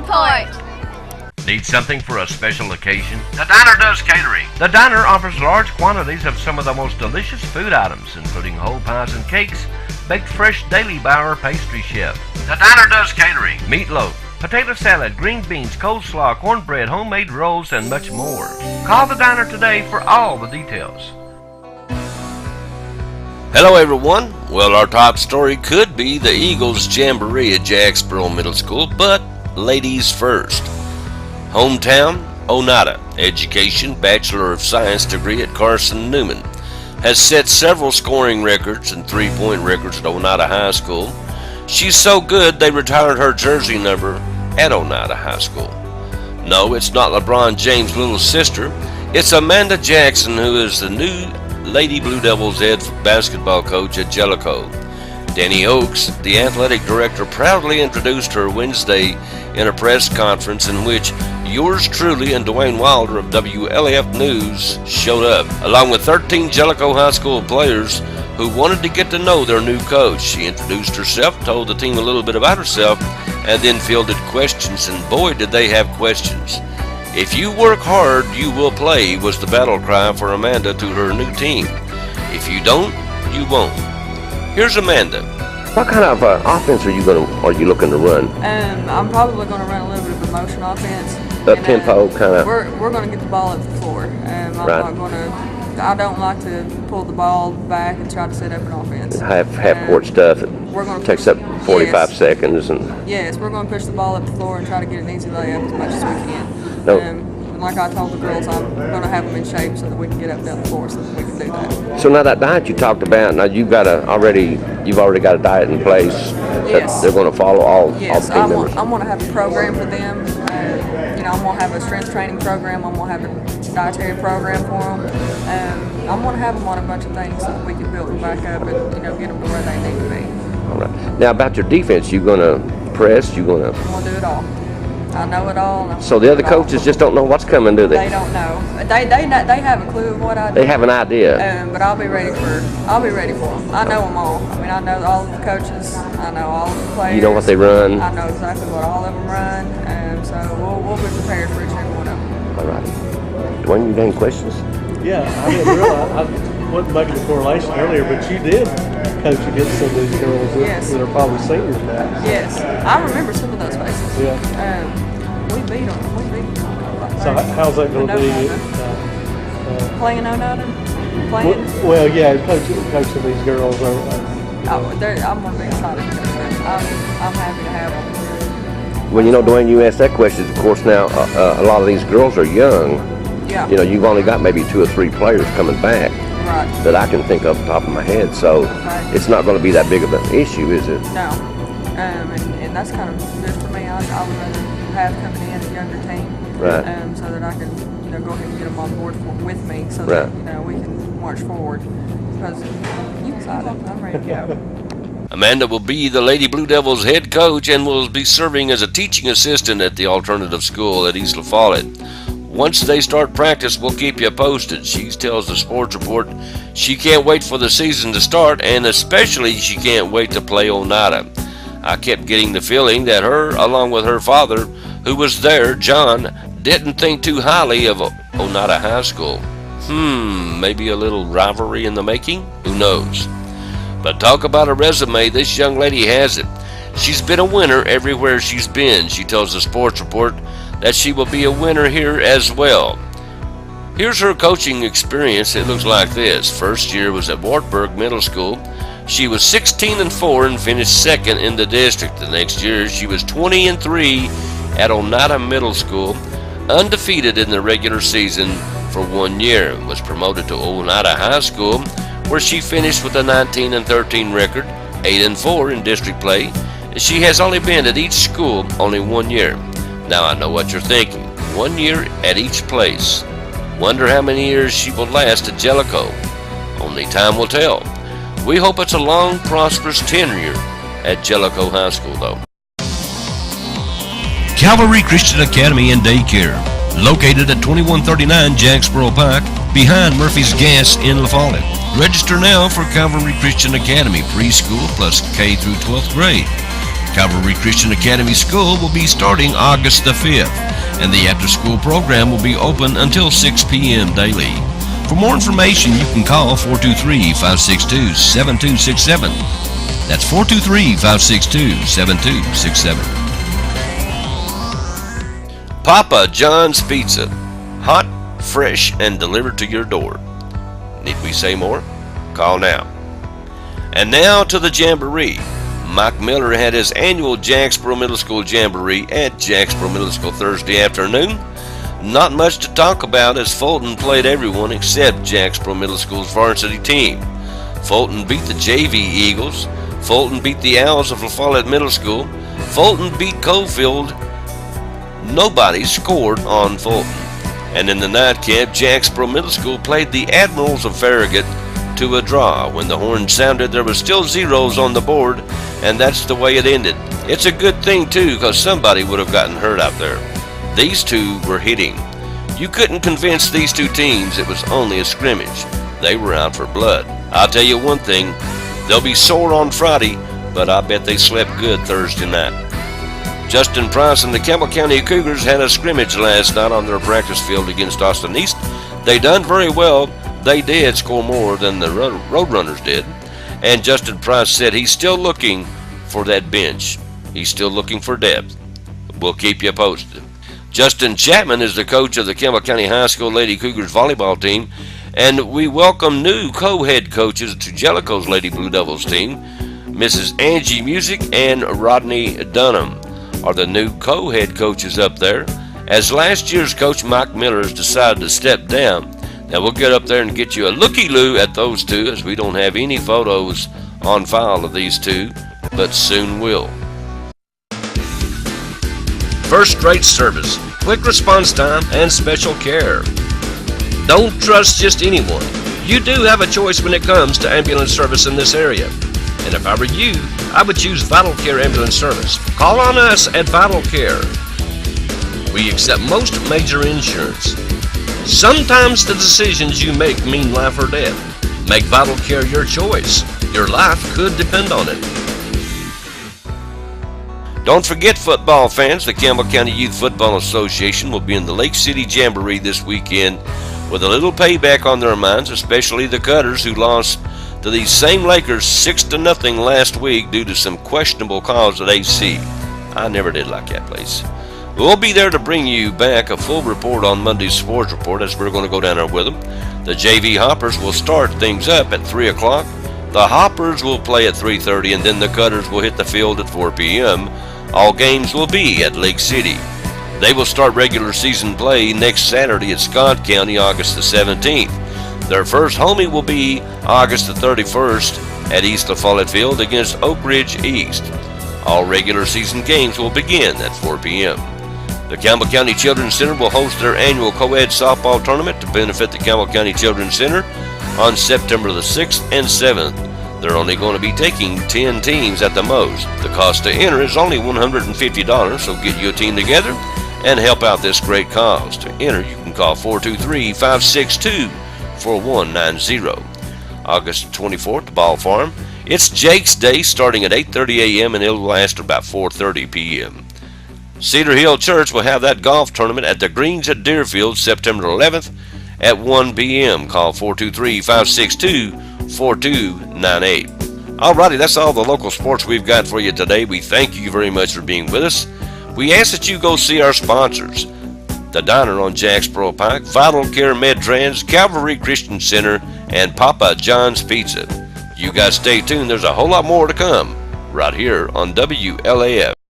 report. Need something for a special occasion? The Diner does catering. The Diner offers large quantities of some of the most delicious food items, including whole pies and cakes, baked fresh daily by our pastry chef. The Diner does catering. Meatloaf, potato salad, green beans, coleslaw, cornbread, homemade rolls, and much more. Call the Diner today for all the details. Hello everyone. Well, our top story could be the Eagles Jamboree at Jacksboro Middle School, but ladies first. Hometown, Oneida. Education, Bachelor of Science degree at Carson Newman. Has set several scoring records and three-point records at Oneida High School. She's so good they retired her jersey number at Oneida High School. No, it's not LeBron James' little sister. It's Amanda Jackson, who is the new Lady Blue Devils head basketball coach at Jellicoe. Danny Oakes, the athletic director, proudly introduced her Wednesday in a press conference in which yours truly and Dwayne Wilder of WLAF News showed up, along with 13 Jellicoe High School players who wanted to get to know their new coach. She introduced herself, told the team a little bit about herself, and then fielded questions, and boy did they have questions. If you work hard, you will play, was the battle cry for Amanda to her new team. If you don't, you won't. Here's Amanda. What kind of offense are you looking to run? I'm probably going to run a little bit of a motion offense. Up tempo kind of. We're going to get the ball at the floor. I'm not going to. I don't like to pull the ball back and try to set up an offense. Half court stuff. It takes up 45 seconds and. Yes, we're going to push the ball up the floor and try to get an easy layup as much as we can. No. Like I told the girls, I'm going to have them in shape so that we can get up and down the floor so that we can do that. So now that diet you talked about, now you've already got a diet in place that they're going to follow all the team members. I'm going to have a program for them. I'm going to have a strength training program. I'm going to have a dietary program for them. I'm going to have them on a bunch of things so that we can build them back up and get them to where they need to be. All right. Now about your defense, you going to press? I'm going to do it all. I know it all. So the other coaches just don't know what's coming, do they? They don't know. They have a clue of what I do. They have an idea. But I'll be ready for them. I know them all. I mean, I know all of the coaches. I know all of the players. You know what they run. I know exactly what all of them run. So we'll be prepared for each and every one of them. All right. Dwayne, you got any questions? Yeah, I didn't realize. I wasn't making the correlation earlier, but you did coach against some of these girls that are probably seniors now. Yes, I remember some of those faces. Yeah. We beat them. So how's that going to be? Playing Oneida? Well, yeah, coaching these girls. I'm going to be excited to coach them. I'm happy to have them. Well, Dwayne, you asked that question. Of course, now a lot of these girls are young. Yeah. You've only got maybe 2 or 3 players coming back. Right. That I can think of off the top of my head. So it's not going to be that big of an issue, is it? No. And that's kind of good for me. I would rather have coming in a younger team, right? So that I can, go ahead and get them on board with me, so that we can march forward. Because I'm excited, I'm ready to go. Amanda will be the Lady Blue Devils head coach and will be serving as a teaching assistant at the alternative school at East La Follette. Once they start practice, we'll keep you posted. She tells the Sports Report she can't wait for the season to start, and especially she can't wait to play Oneida. I kept getting the feeling that her, along with her father, who was there, John, didn't think too highly of Oneida High School. Maybe a little rivalry in the making? Who knows? But talk about a resume, this young lady has it. She's been a winner everywhere she's been. She tells the Sports Report that she will be a winner here as well. Here's her coaching experience. It looks like this. First year was at Wartburg Middle School. She was 16-4 and finished second in the district. The next year, she was 20-3 at Oneida Middle School, undefeated in the regular season for 1 year. Was promoted to Oneida High School, where she finished with a 19-13 record, 8-4 in district play. She has only been at each school only 1 year. Now I know what you're thinking. 1 year at each place. Wonder how many years she will last at Jellicoe. Only time will tell. We hope it's a long, prosperous tenure at Jellicoe High School, though. Calvary Christian Academy and Daycare, located at 2139 Jacksboro Pike, behind Murphy's Gas in La Follette. Register now for Calvary Christian Academy preschool plus K through 12th grade. Calvary Christian Academy School will be starting August the 5th, and the after-school program will be open until 6 p.m. daily. For more information, you can call 423-562-7267. That's 423-562-7267. Papa John's Pizza. Hot, fresh, and delivered to your door. Need we say more? Call now. And now to the Jamboree. Mike Miller had his annual Jacksboro Middle School Jamboree at Jacksboro Middle School Thursday afternoon. Not much to talk about as Fulton played everyone except Jacksboro Middle School's varsity team. Fulton beat the JV Eagles. Fulton beat the Owls of La Follette Middle School. Fulton beat Cofield. Nobody scored on Fulton. And in the nightcap, Jacksboro Middle School played the Admirals of Farragut to a draw. When the horn sounded, there was still zeros on the board, and that's the way it ended. It's a good thing, too, because somebody would have gotten hurt out there. These two were hitting. You couldn't convince these two teams it was only a scrimmage. They were out for blood. I'll tell you one thing, they'll be sore on Friday, but I bet they slept good Thursday night. Justin Price and the Campbell County Cougars had a scrimmage last night on their practice field against Austin East. They done very well. They did score more than the Roadrunners did. And Justin Price said he's still looking for that bench. He's still looking for depth. We'll keep you posted. Justin Chapman is the coach of the Campbell County High School Lady Cougars volleyball team, and we welcome new co-head coaches to Jellicoe's Lady Blue Devils team. Mrs. Angie Music and Rodney Dunham are the new co-head coaches up there, as last year's coach Mike Miller has decided to step down. Now we'll get up there and get you a looky-loo at those two, as we don't have any photos on file of these two, but soon will. First-rate service, quick response time, and special care. Don't trust just anyone. You do have a choice when it comes to ambulance service in this area. And if I were you, I would choose Vital Care Ambulance Service. Call on us at Vital Care. We accept most major insurance. Sometimes the decisions you make mean life or death. Make Vital Care your choice. Your life could depend on it. Don't forget, football fans, the Campbell County Youth Football Association will be in the Lake City Jamboree this weekend with a little payback on their minds, especially the Cutters, who lost to these same Lakers 6-0 last week due to some questionable calls at AC. I never did like that place. We'll be there to bring you back a full report on Monday's sports report, as we're going to go down there with them. The JV Hoppers will start things up at 3 o'clock. The Hoppers will play at 3:30, and then the Cutters will hit the field at 4 p.m. All games will be at Lake City. They will start regular season play next Saturday at Scott County, August the 17th. Their first homie will be August the 31st at East La Follette Field against Oak Ridge East. All regular season games will begin at 4 p.m. The Campbell County Children's Center will host their annual co-ed softball tournament to benefit the Campbell County Children's Center on September the 6th and 7th. They're only going to be taking 10 teams at the most. The cost to enter is only $150, so get you a team together and help out this great cause. To enter, you can call 423-562-4190. August 24th, the Ball Farm. It's Jake's Day, starting at 8:30 a.m. and it'll last about 4:30 p.m. Cedar Hill Church will have that golf tournament at the Greens at Deerfield September 11th at 1 p.m. Call 423-562-4298. Alrighty, that's all the local sports we've got for you today. We thank you very much for being with us. We ask that you go see our sponsors: the Diner on Jacksboro Pike, Vital Care Medtrans, Calvary Christian Center, and Papa John's Pizza. You guys stay tuned. There's a whole lot more to come right here on WLAF.